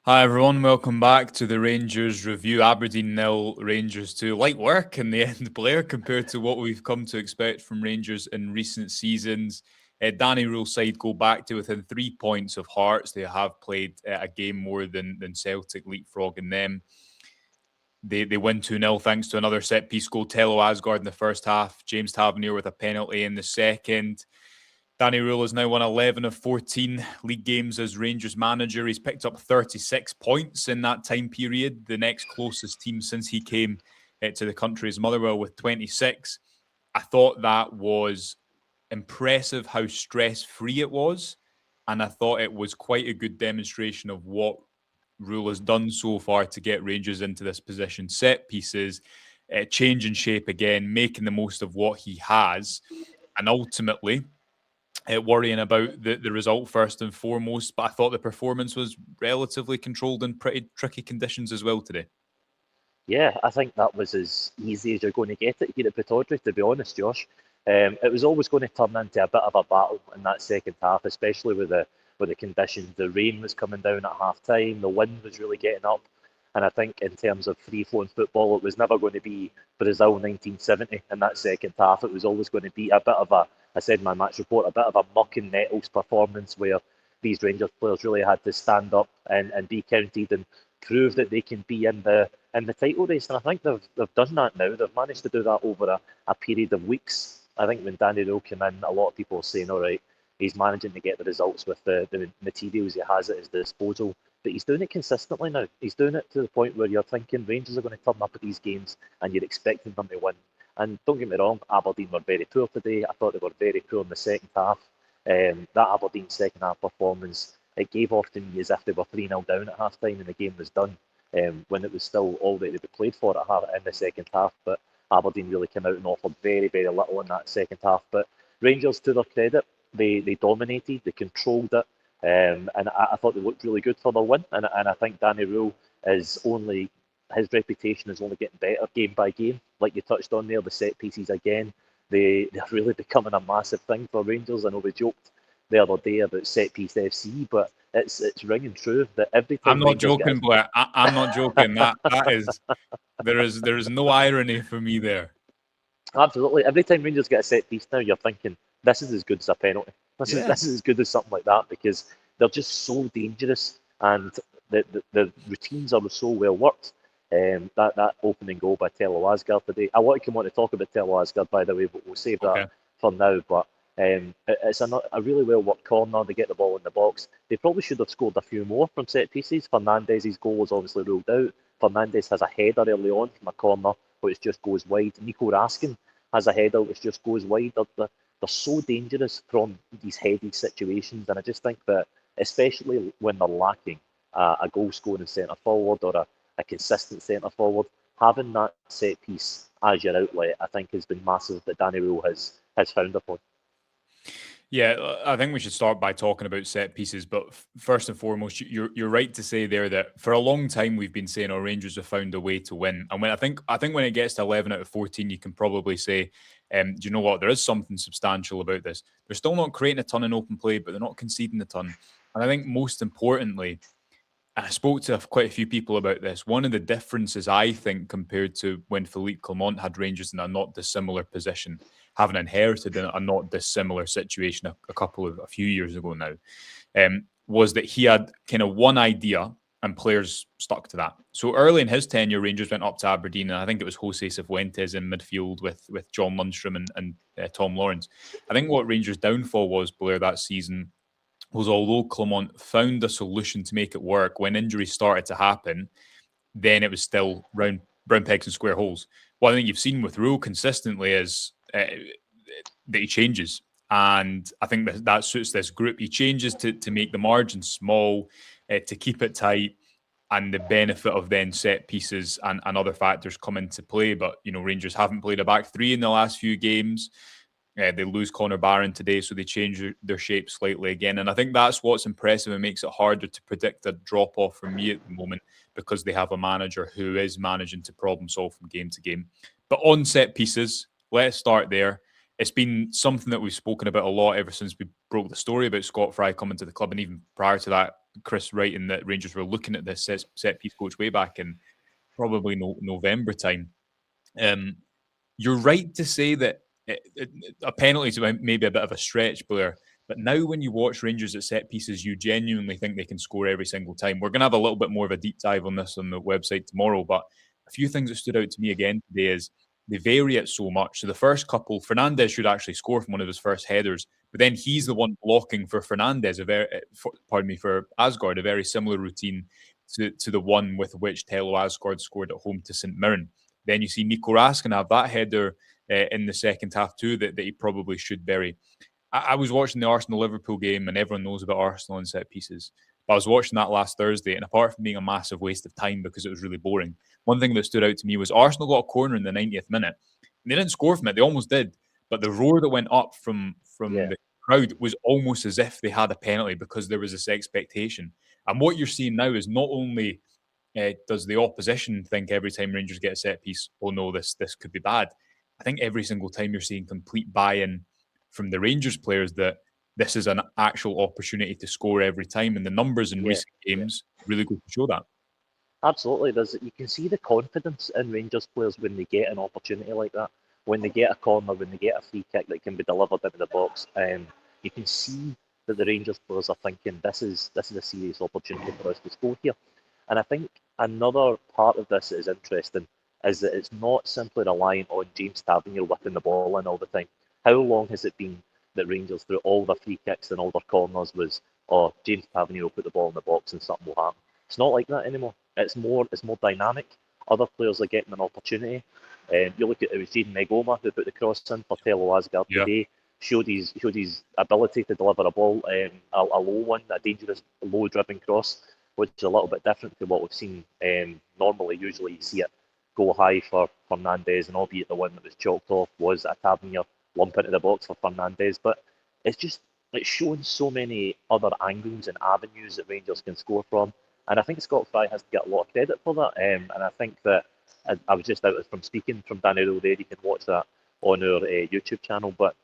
Hi everyone, welcome back to the Rangers review. Aberdeen 0, Rangers 2. Light work in the end, Blair, compared to what we've come to expect from Rangers in recent seasons. Danny Röhl's side go back to within 3 points of Hearts. They have played a game more than Celtic leapfrogging them. They win 2-0 thanks to another set-piece goal. Tello Asgard in the first half. James Tavernier with a penalty in the second. Danny Röhl has now won 11 of 14 league games as Rangers manager. He's picked up 36 points in that time period. The next closest team since he came to the country is Motherwell with 26. I thought that was impressive how stress-free it was. And I thought it was quite a good demonstration of what Röhl has done so far to get Rangers into this position. Set pieces, changing shape again, making the most of what he has. And ultimately, worrying about the result first and foremost, but I thought the performance was relatively controlled in pretty tricky conditions as well today. Yeah, I think that was as easy as you're going to get it here at Pittodrie, to be honest, Josh. It was always going to turn into a bit of a battle in that second half, especially with the conditions. The rain was coming down at half time, the wind was really getting up. And I think in terms of free-flowing football, it was never going to be Brazil 1970 in that second half. It was always going to be a bit of a, I said in my match report, a bit of a muck and nettles performance where these Rangers players really had to stand up and be counted and prove that they can be in the title race. And I think they've done that now. They've managed to do that over a period of weeks. I think when Danny Röhl came in, a lot of people were saying, all right, he's managing to get the results with the materials he has at his disposal. But he's doing it consistently now. He's doing it to the point where you're thinking Rangers are going to turn up at these games and you're expecting them to win. And don't get me wrong, Aberdeen were very poor today. I thought they were very poor in the second half. That Aberdeen second half performance, it gave off to me as if they were 3-0 down at half time and the game was done, when it was still all that they played for in the second half. But Aberdeen really came out and offered very, very little in that second half. But Rangers, to their credit, they dominated, they controlled it, and I thought they looked really good for their win. And I think Danny Röhl his reputation is only getting better game by game. Like you touched on there, the set pieces again, they're really becoming a massive thing for Rangers. I know we joked the other day about set piece FC, but it's ringing true that every I'm time not Rangers joking, get Blair. I'm not joking. That is there is no irony for me there. absolutely every time Rangers get a set piece now, you're thinking this is as good as a penalty. This is Yeah. this is as good as something like that because they're just so dangerous and the routines are so well worked. That opening goal by Tello Asgard today. I want to come on to talk about Tello Asgard, by the way, but we'll save that Okay. for now. But it's a really well worked corner. They get the ball in the box. They probably should have scored a few more from set pieces. Fernandez's goal was obviously ruled out. Fernandez has a header early on from a corner, which just goes wide. Nico Raskin has a header which just goes wide. They're so dangerous from these headed situations, and I just think that, especially when they're lacking a goal scoring centre forward or a consistent centre forward, having that set piece as your outlet, I think, has been massive that Danny Röhl has found upon. Yeah, I think we should start by talking about set pieces. But first and foremost, you're right to say there that for a long time we've been saying our Rangers have found a way to win. And when I think when it gets to 11 out of 14, you can probably say, do you know what? There is something substantial about this. They're still not creating a ton in open play, but they're not conceding a ton. And I think most importantly, I spoke to quite a few people about this. One of the differences, I think, compared to when Philippe Clement had Rangers in a not dissimilar position, having inherited a not dissimilar situation a few years ago now, was that he had kind of one idea and players stuck to that. So early in his tenure, Rangers went up to Aberdeen, and I think it was Jose Cifuentes in midfield with John Lundstrom and Tom Lawrence. I think what Rangers' downfall was, Blair, that season was although Clement found a solution to make it work, when injuries started to happen, then it was still round pegs and square holes. What I think you've seen with Röhl consistently is that he changes. And I think that suits this group. He changes to make the margin small, to keep it tight, and the benefit of then set pieces and other factors come into play. But, Rangers haven't played a back three in the last few games. They lose Connor Barron today, so they change their shape slightly again. And I think that's what's impressive and makes it harder to predict a drop-off for me at the moment, because they have a manager who is managing to problem solve from game to game. But on set pieces, let's start there. It's been something that we've spoken about a lot ever since we broke the story about Scott Fry coming to the club. And even prior to that, Chris writing that Rangers were looking at this set piece coach way back in probably November time. You're right to say that a penalty is maybe a bit of a stretch, Blair. But now when you watch Rangers at set pieces, you genuinely think they can score every single time. We're going to have a little bit more of a deep dive on this on the website tomorrow. But a few things that stood out to me again today is they vary it so much. So the first couple, Fernandez should actually score from one of his first headers, but then he's the one blocking for Fernandez, for Asgard, a very similar routine to the one with which Tello Asgard scored at home to St Mirren. Then you see Nico Raskin have that header in the second half too that he probably should bury. I was watching the Arsenal-Liverpool game, and everyone knows about Arsenal and set pieces. But I was watching that last Thursday, and apart from being a massive waste of time because it was really boring, one thing that stood out to me was Arsenal got a corner in the 90th minute. And they didn't score from it. They almost did. But the roar that went up from the crowd was almost as if they had a penalty because there was this expectation. And what you're seeing now is not only does the opposition think every time Rangers get a set piece, oh no, this could be bad. I think every single time you're seeing complete buy-in from the Rangers players that this is an actual opportunity to score every time, and the numbers in recent games really go to show that. Absolutely, you can see the confidence in Rangers players when they get an opportunity like that, when they get a corner, when they get a free kick that can be delivered into the box. You can see that the Rangers players are thinking this is a serious opportunity for us to score here. And I think another part of this that is interesting is that it's not simply relying on James Tavernier whipping the ball in all the time. How long has it been that Rangers, through all their free kicks and all their corners, was, oh, James Tavernier will put the ball in the box and something will happen? It's not like that anymore. It's more dynamic. Other players are getting an opportunity. You look at it was Jaden Megoma who put the cross in for Tello Asgard today. Showed his ability to deliver a ball, a low one, a dangerous low driven cross, which is a little bit different to what we've seen normally. Usually you see it go high for Fernandez, and albeit the one that was chalked off was a Tavernier lump into the box for Fernandez. But it's showing so many other angles and avenues that Rangers can score from. And I think Scott Fry has to get a lot of credit for that. And I think that I was just out from speaking from Danny Röhl there. You can watch that on our YouTube channel. But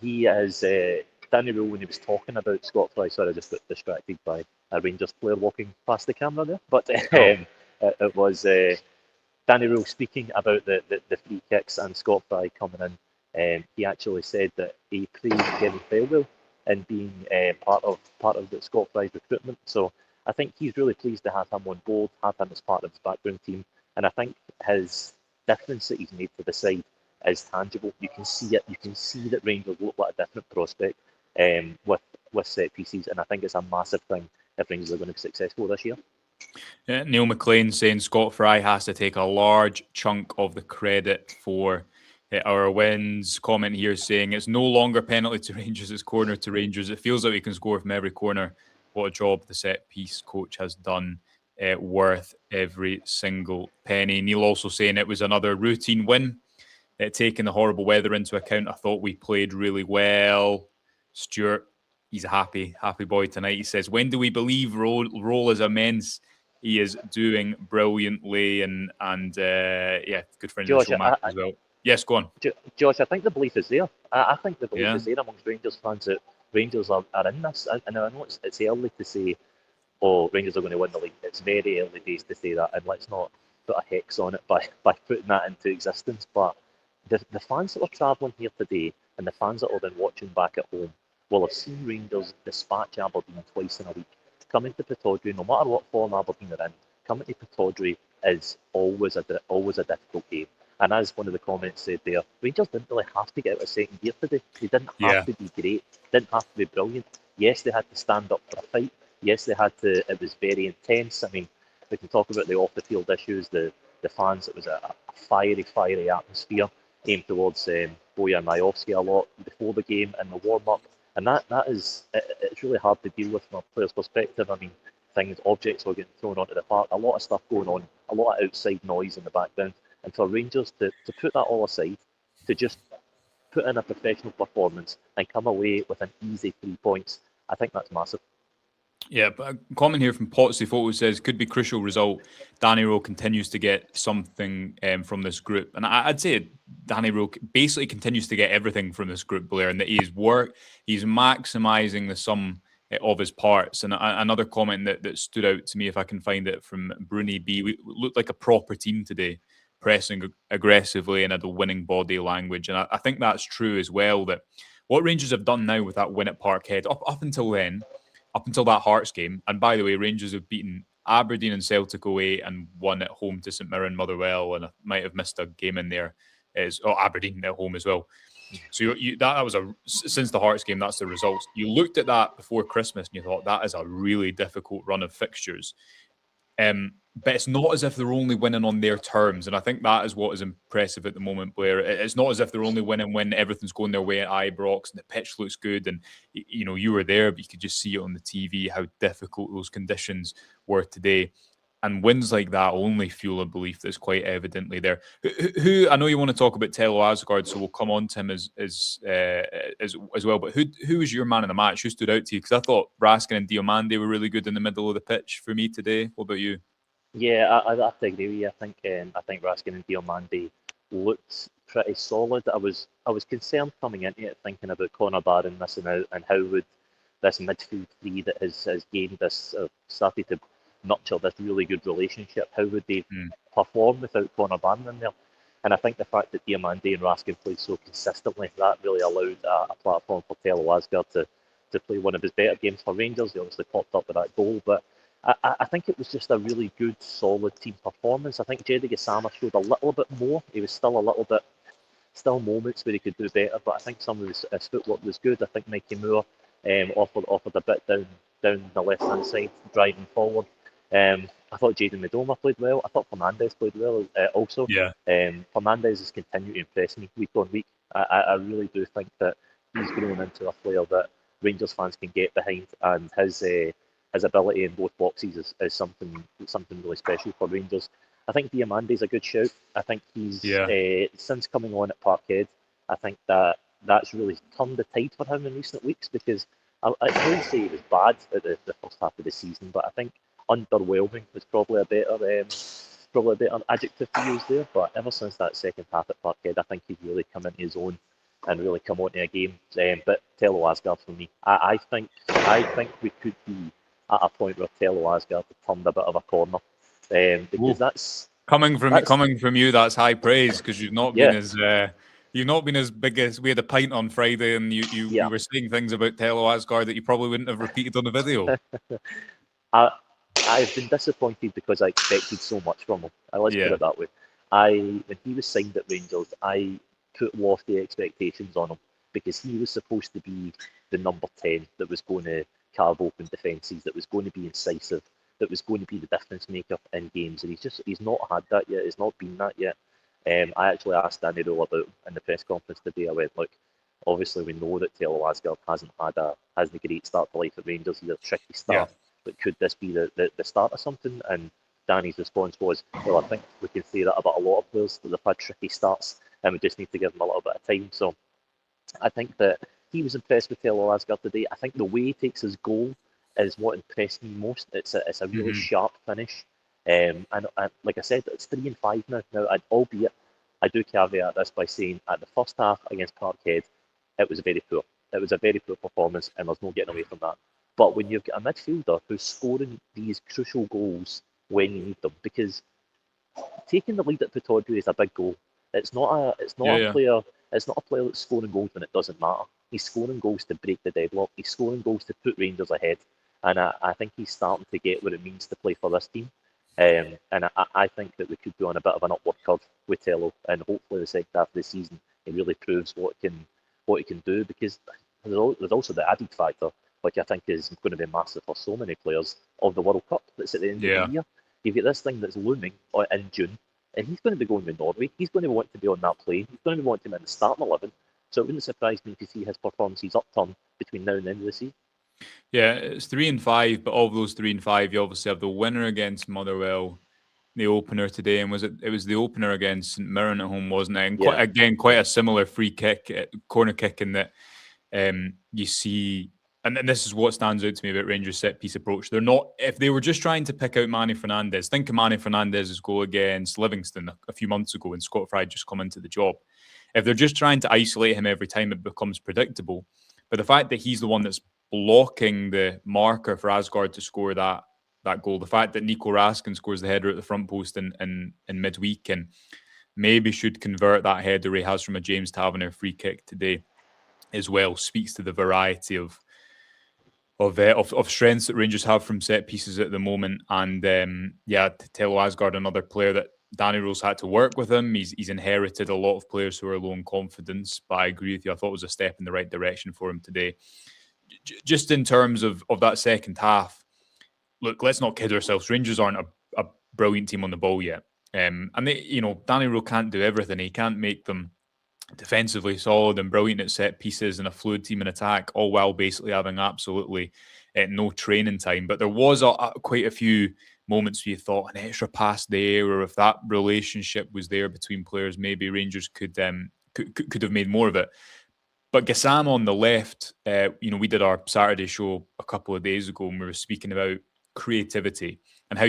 he is, Danny Röhl, when he was talking about Scott Fry, sorry, I just got distracted by a Rangers player walking past the camera there. But it was Danny Röhl speaking about the free kicks and Scott Fry coming in. He actually said that he praised Kevin Fairwell in being part of the Scott Fry's recruitment. So I think he's really pleased to have him on board, have him as part of his background team. And I think his difference that he's made to the side is tangible. You can see it. You can see that Rangers look like a different prospect with set pieces. And I think it's a massive thing if Rangers are going to be successful this year. Neil McLean saying Scott Fry has to take a large chunk of the credit for our wins. Comment here saying it's no longer penalty to Rangers, it's corner to Rangers. It feels like we can score from every corner. What a job the set piece coach has done, worth every single penny. Neil also saying it was another routine win, taking the horrible weather into account. I thought we played really well. Stuart, he's a happy boy tonight. He says, when do we believe Rohl is immense? He is doing brilliantly, and good friend of the show, Matt, as well. Yes, go on. Josh, I think the belief is there. I think the belief is there amongst Rangers fans that Rangers are in this. And I know it's early to say, oh, Rangers are going to win the league. It's very early days to say that, and let's not put a hex on it by putting that into existence. But the fans that were travelling here today and the fans that are then watching back at home will have seen Rangers dispatch Aberdeen twice in a week. Coming to Pittodrie, no matter what form Aberdeen are in, coming to Pittodrie is always a difficult game. And as one of the comments said there, Rangers didn't really have to get out of second gear today. They didn't have to be great, didn't have to be brilliant. Yes, they had to stand up for a fight. Yes, they had to. It was very intense. I mean, we can talk about the off-the-field issues, the fans. It was a fiery atmosphere aimed towards Bojan Majowski a lot before the game and the warm-up. And it's really hard to deal with from a player's perspective. I mean, objects were getting thrown onto the park, a lot of stuff going on, a lot of outside noise in the background. And for Rangers to put that all aside, to just put in a professional performance and come away with an easy 3 points, I think that's massive. Yeah, but a comment here from Potsy Photo says, could be crucial result. Danny Röhl continues to get something from this group. And I'd say Danny Röhl basically continues to get everything from this group, Blair, and that he's maximising the sum of his parts. And another comment that stood out to me, if I can find it, from Bruni B, we looked like a proper team today, pressing aggressively and had a winning body language. And I think that's true as well, that what Rangers have done now with that win at Parkhead, up until then, up until that Hearts game, and by the way, Rangers have beaten Aberdeen and Celtic away and won at home to St Mirren, Motherwell, and I might have missed a game in there. Aberdeen at home as well. So that was since the Hearts game, that's the results. You looked at that before Christmas and you thought that is a really difficult run of fixtures. But it's not as if they're only winning on their terms. And I think that is what is impressive at the moment, Blair. It's not as if they're only winning when everything's going their way at Ibrox and the pitch looks good. And, you were there, but you could just see it on the TV how difficult those conditions were today. And wins like that only fuel a belief that's quite evidently there. Who I know you want to talk about Tello Asgard, so we'll come on to him as well. But who was your man in the match? Who stood out to you? Because I thought Raskin and Diomande were really good in the middle of the pitch for me today. What about you? Yeah, I have to agree with you. I think Raskin and Diomande looked pretty solid. I was concerned coming into it, thinking about Connor Barron missing out and how would this midfield three that has gained this started to nurture this really good relationship. How would they perform without Connor Barron in there? And I think the fact that Diomande and Raskin played so consistently, that really allowed a platform for Tello Asgard to play one of his better games for Rangers. He obviously popped up with that goal, but I think it was just a really good, solid team performance. I think Jedi Gassama showed a little bit more. He was still still moments where he could do better, but I think some of his footwork was good. I think Mikey Moore offered a bit down the left-hand side, driving forward. I thought Jaden Medoma played well. I thought Fernandez played well also. Yeah. Fernandez has continued to impress me week on week. I really do think that he's grown into a player that Rangers fans can get behind, and his ability in both boxes is something really special for Rangers. I think Diamande's a good shout. I think he's since coming on at Parkhead, I think that's really turned the tide for him in recent weeks, because I wouldn't say he was bad at the first half of the season, but I think underwhelming was probably a better adjective to use there. But ever since that second half at Parkhead, I think he's really come into his own and really come onto a game. But Tello Asgard for me, I think we could be at a point where Tello Asgard turned a bit of a corner, because that's coming from you. That's high praise, because you've not been as you've not been as big as we had a pint on Friday, and you were saying things about Tello Asgard that you probably wouldn't have repeated on the video. I've been disappointed because I expected so much from him. Let's put it that way. When he was signed at Rangers, I put lofty expectations on him, because he was supposed to be the number 10 that was going to carve open defences, that was going to be incisive, that was going to be the difference maker in games, and he's not had that yet. He's not been that yet. I actually asked Danny Röhl about in the press conference today. I went, look, obviously we know that Tello Asgard hasn't a great start to life at Rangers. He's a tricky start, but could this be the start of something? And Danny's response was, well, I think we can say that about a lot of players, that they've had tricky starts, and we just need to give them a little bit of time. So I think that he was impressed with Tello Asgard today. I think the way he takes his goal is what impressed me most. It's a really sharp finish. And like I said, it's 3-5 now. Albeit, I do caveat this by saying at the first half against Parkhead, it was very poor. It was a very poor performance, and there's no getting away from that. But when you've got a midfielder who's scoring these crucial goals when you need them, because taking the lead at Pittodrie is a big goal. It's not a player that's scoring goals when it doesn't matter. He's scoring goals to break the deadlock. He's scoring goals to put Rangers ahead. And I think he's starting to get what it means to play for this team. And I think that we could be on a bit of an upward curve with Tello, and hopefully the second half of the season he really proves what he can do, because there's also the added factor, which I think is going to be massive for so many players, of the World Cup that's at the end of the year. You've got this thing that's looming in June, and he's going to be going with Norway. He's going to want to be on that plane. He's going to be wanting to be in the starting 11. So it wouldn't surprise me to see his performances upturn between now and the end of the season. Yeah, it's 3-5, but of those 3-5, you obviously have the winner against Motherwell, the opener today, and it was the opener against St Mirren at home, wasn't it? And quite a similar free kick, corner kick, in that you see, and this is what stands out to me about Rangers' set piece approach. They're not, if they were just trying to pick out Manny Fernandez, think of Manny Fernandez's goal against Livingston a few months ago when Scott Fry just come into the job. If they're just trying to isolate him every time, it becomes predictable. But the fact that he's the one that's blocking the marker for Asgard to score that goal. The fact that Nico Raskin scores the header at the front post in midweek and maybe should convert that header he has from a James Taverner free kick today as well speaks to the variety of strengths that Rangers have from set pieces at the moment. And to tell Asgard, another player that Danny Röhl's had to work with him. He's inherited a lot of players who are low in confidence, but I agree with you. I thought it was a step in the right direction for him today. Just in terms of that second half, look, let's not kid ourselves. Rangers aren't a brilliant team on the ball yet. And they, Danny Röhl can't do everything. He can't make them defensively solid and brilliant at set pieces and a fluid team in attack, all while basically having absolutely no training time. But there was quite a few moments where you thought an extra pass there, or if that relationship was there between players, maybe Rangers could have made more of it. But Gassam on the left, we did our Saturday show a couple of days ago and we were speaking about creativity and how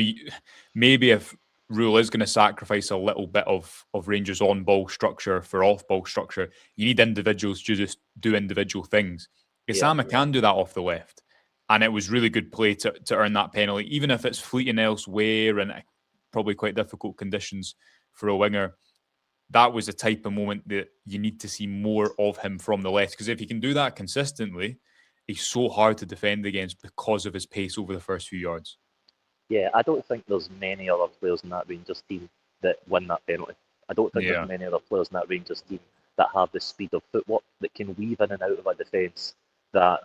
maybe if Röhl is going to sacrifice a little bit of Rangers on-ball structure for off-ball structure, you need individuals to just do individual things. Gassama can do that off the left. And it was really good play to earn that penalty, even if it's fleeting elsewhere and probably quite difficult conditions for a winger. That was the type of moment that you need to see more of him from the left. Because if he can do that consistently, he's so hard to defend against because of his pace over the first few yards. Yeah, I don't think there's many other players in that Rangers team that win that penalty. I don't think there's many other players in that Rangers team that have the speed of footwork that can weave in and out of a defence that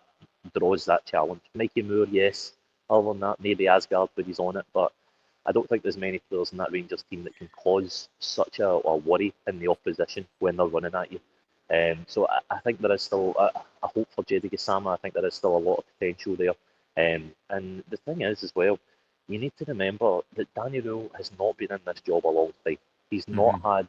draws that challenge. Mikey Moore, yes. Other than that, maybe Asgard, but he's on it. But I don't think there's many players in that Rangers team that can cause such a worry in the opposition when they're running at you. So I think there is still a hope for Jedi Gassama. I think there is still a lot of potential there. And the thing is as well, you need to remember that Danny Röhl has not been in this job a long time. He's not had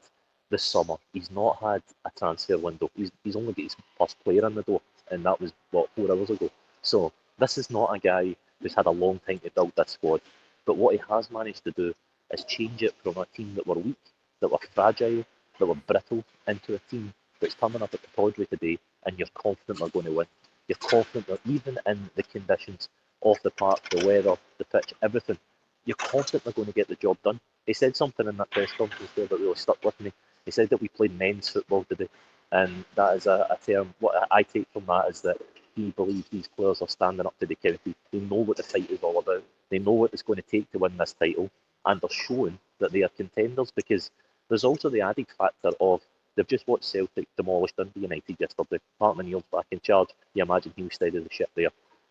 the summer. He's not had a transfer window. He's only got his first player in the door, and that was, 4 hours ago. So this is not a guy who's had a long time to build this squad. But what he has managed to do is change it from a team that were weak, that were fragile, that were brittle, into a team that's coming up at Pittodrie today, and you're confident they're going to win. You're confident that even in the conditions off the park, the weather, the pitch, everything, you're confident they're going to get the job done. He said something in that press conference there that really stuck with me. He said that we played men's football today, and that is a term. What I take from that is that he believes these players are standing up to the county. They know what the fight is all about. They know what it's going to take to win this title, and they're showing that they are contenders, because there's also the added factor of they've just watched Celtic demolish Dundee United yesterday. Martin O'Neill's back in charge. You imagine he was steady the ship there.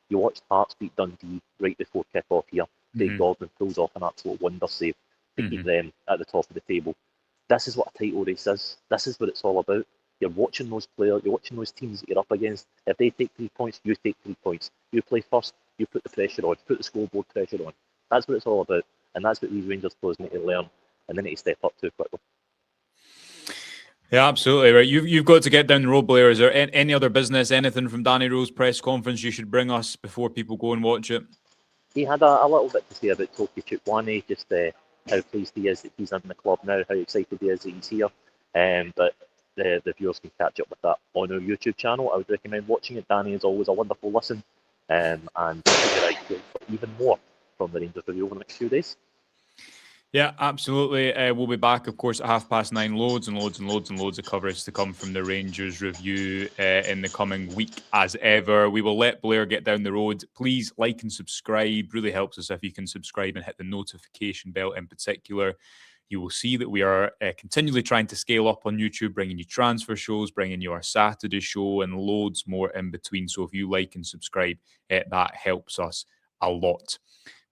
You watched Hearts beat Dundee right before kick-off here. Dave Gordon pulls off an absolute wonder save to keep them at the top of the table. This is what a title race is. This is what it's all about. You're watching those players, you're watching those teams that you're up against. If they take 3 points, you take 3 points. You play first, you put the pressure on, put the scoreboard pressure on. That's what it's all about. And that's what these Rangers players need to learn, and they need to step up to quickly. Yeah, absolutely right. You've got to get down the road, Blair. Is there any other business, anything from Danny Röhl's press conference you should bring us before people go and watch it? He had a little bit to say about Toki Chukwueze, just how pleased he is that he's in the club now, how excited he is that he's here. But the viewers can catch up with that on our YouTube channel. I would recommend watching it. Danny is always a wonderful listen, and even more from the Rangers review over the next few days. Yeah, absolutely. We'll be back, of course, at 9:30. Loads and loads and loads and loads of coverage to come from the Rangers review in the coming week, as ever. We will let Blair get down the road. Please like and subscribe. Really helps us if you can subscribe and hit the notification bell in particular. You will see that we are continually trying to scale up on YouTube, bringing you transfer shows, bringing you our Saturday show, and loads more in between. So if you like and subscribe, that helps us a lot.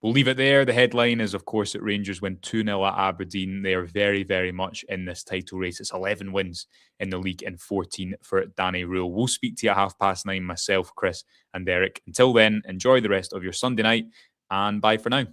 We'll leave it there. The headline is, of course, that Rangers win 2-0 at Aberdeen. They are very, very much in this title race. It's 11 wins in the league and 14 for Danny Röhl. We'll speak to you at 9:30, myself, Chris and Derek. Until then, enjoy the rest of your Sunday night, and bye for now.